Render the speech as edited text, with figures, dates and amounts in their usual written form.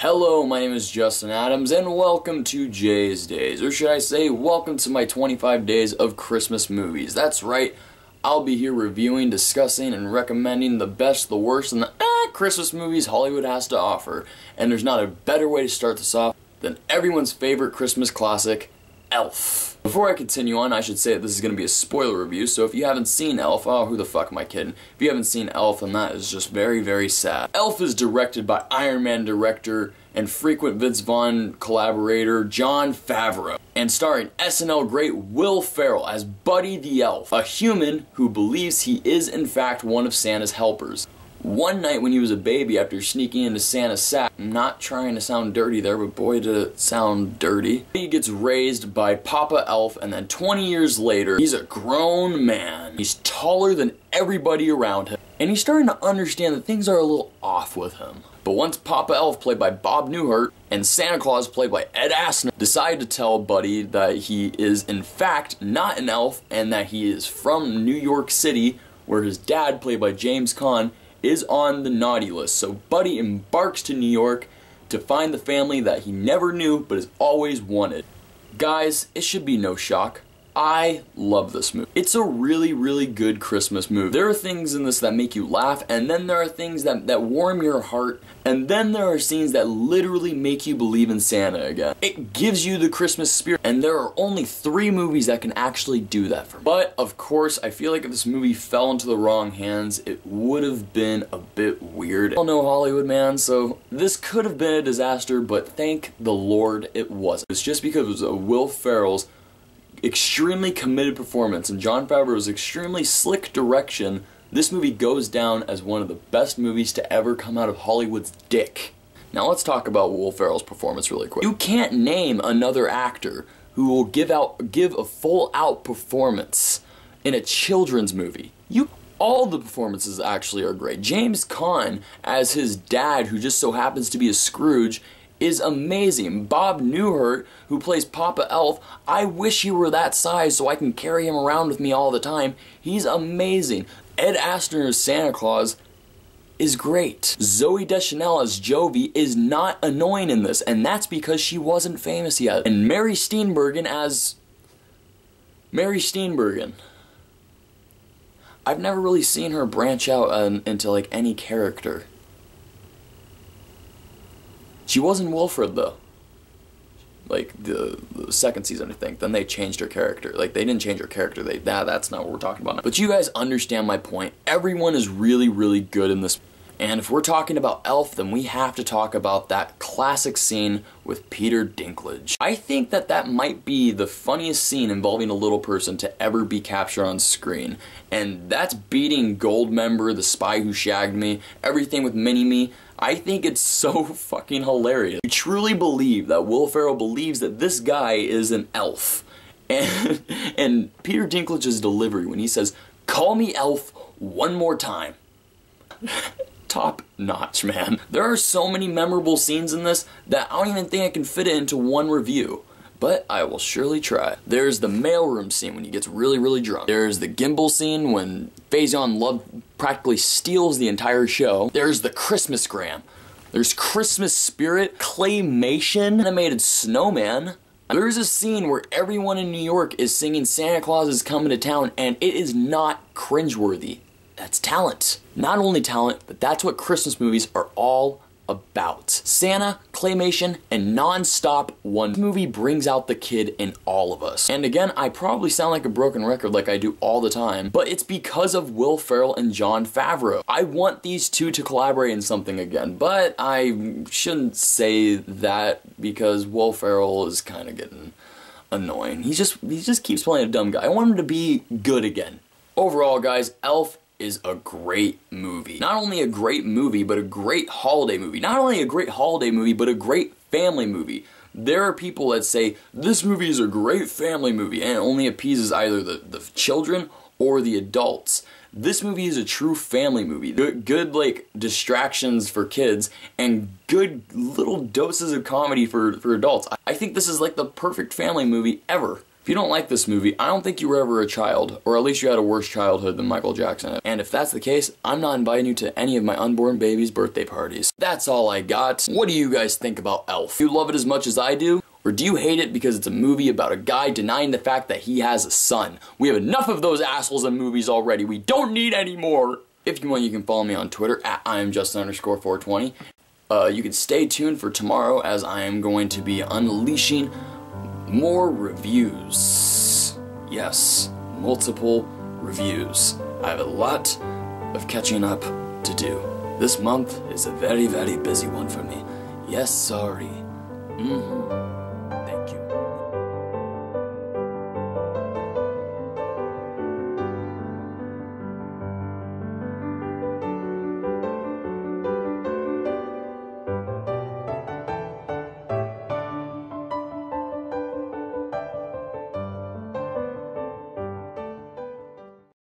Hello, my name is Justin Adams, and welcome to Jay's Days, or should I say, welcome to my 25 days of Christmas movies. That's right, I'll be here reviewing, discussing, and recommending the best, the worst, and the Christmas movies Hollywood has to offer. And there's not a better way to start this off than everyone's favorite Christmas classic, Elf. Before I continue on, I should say that this is going to be a spoiler review, so if you haven't seen Elf, oh, who the fuck am I kidding? If you haven't seen Elf, then that is just very, very sad. Elf is directed by Iron Man director and frequent Vince Vaughn collaborator Jon Favreau, and starring SNL great Will Ferrell as Buddy the Elf, a human who believes he is in fact one of Santa's helpers. One night when he was a baby, after sneaking into Santa's sack, I'm not trying to sound dirty there, but boy did it sound dirty, he gets raised by Papa Elf, and then 20 years later, he's a grown man. He's taller than everybody around him, and he's starting to understand that things are a little off with him. But once Papa Elf, played by Bob Newhart, and Santa Claus, played by Ed Asner, decide to tell Buddy that he is in fact not an elf, and that he is from New York City, where his dad, played by James Caan, is on the naughty list. So Buddy embarks to New York to find the family that he never knew but has always wanted. Guys, it should be no shock, I love this movie. It's a really, really good Christmas movie. There are things in this that make you laugh, and then there are things that warm your heart, and then there are scenes that literally make you believe in Santa again. It gives you the Christmas spirit, and there are only 3 movies that can actually do that for me. But, of course, I feel like if this movie fell into the wrong hands, it would have been a bit weird. I don't know Hollywood, man, so this could have been a disaster, but thank the Lord it wasn't. It's just because it was Will Ferrell's extremely committed performance and Jon Favreau's extremely slick direction, this movie goes down as one of the best movies to ever come out of Hollywood's dick. Now let's talk about Will Ferrell's performance really quick. You can't name another actor who will give a full-out performance in a children's movie. All the performances actually are great. James Caan as his dad, who just so happens to be a Scrooge, is amazing. Bob Newhart, who plays Papa Elf, I wish he were that size so I can carry him around with me all the time. He's amazing. Ed Asner as Santa Claus is great. Zooey Deschanel as Jovi is not annoying in this, and that's because she wasn't famous yet. And Mary Steenburgen as Mary Steenburgen. I've never really seen her branch out into like any character. She wasn't Wilfred though. Like the second season, I think. Then they changed her character. Like they didn't change her character. That's not what we're talking about now. But you guys understand my point. Everyone is really, really good in this. And if we're talking about Elf, then we have to talk about that classic scene with Peter Dinklage. I think that might be the funniest scene involving a little person to ever be captured on screen. And that's beating Goldmember, The Spy Who Shagged Me, everything with Mini-Me. I think it's so fucking hilarious. I truly believe that Will Ferrell believes that this guy is an elf. And Peter Dinklage's delivery when he says, "Call me elf one more time." Top notch, man. There are so many memorable scenes in this that I don't even think I can fit it into one review. But I will surely try. There's the mailroom scene when he gets really, really drunk. There's the gimbal scene when Faison Love practically steals the entire show. There's the Christmasgram. There's Christmas Spirit, claymation, animated snowman. There's a scene where everyone in New York is singing Santa Claus is Coming to Town, and it is not cringeworthy. That's talent. Not only talent, but that's what Christmas movies are all about. Santa, claymation, and non-stop one movie brings out the kid in all of us. And again, I probably sound like a broken record like I do all the time, but it's because of Will Ferrell and Jon Favreau. I want these two to collaborate in something again, but I shouldn't say that because Will Ferrell is kind of getting annoying. He just keeps playing a dumb guy. I want him to be good again. Overall, guys, Elf is a great movie. Not only a great movie, but a great holiday movie. Not only a great holiday movie, but a great family movie. There are people that say, this movie is a great family movie, and it only appeases either the children or the adults. This movie is a true family movie. Good like, distractions for kids, and good little doses of comedy for adults. I think this is like the perfect family movie ever. If you don't like this movie, I don't think you were ever a child, or at least you had a worse childhood than Michael Jackson. And if that's the case, I'm not inviting you to any of my unborn baby's birthday parties. That's all I got. What do you guys think about Elf? Do you love it as much as I do? Or do you hate it because it's a movie about a guy denying the fact that he has a son? We have enough of those assholes in movies already. We don't need any more. If you want, you can follow me on Twitter at IamJustin_420. You can stay tuned for tomorrow as I am going to be unleashing more reviews. Yes, multiple reviews. I have a lot of catching up to do. This month is a very, very busy one for me. Yes, sorry.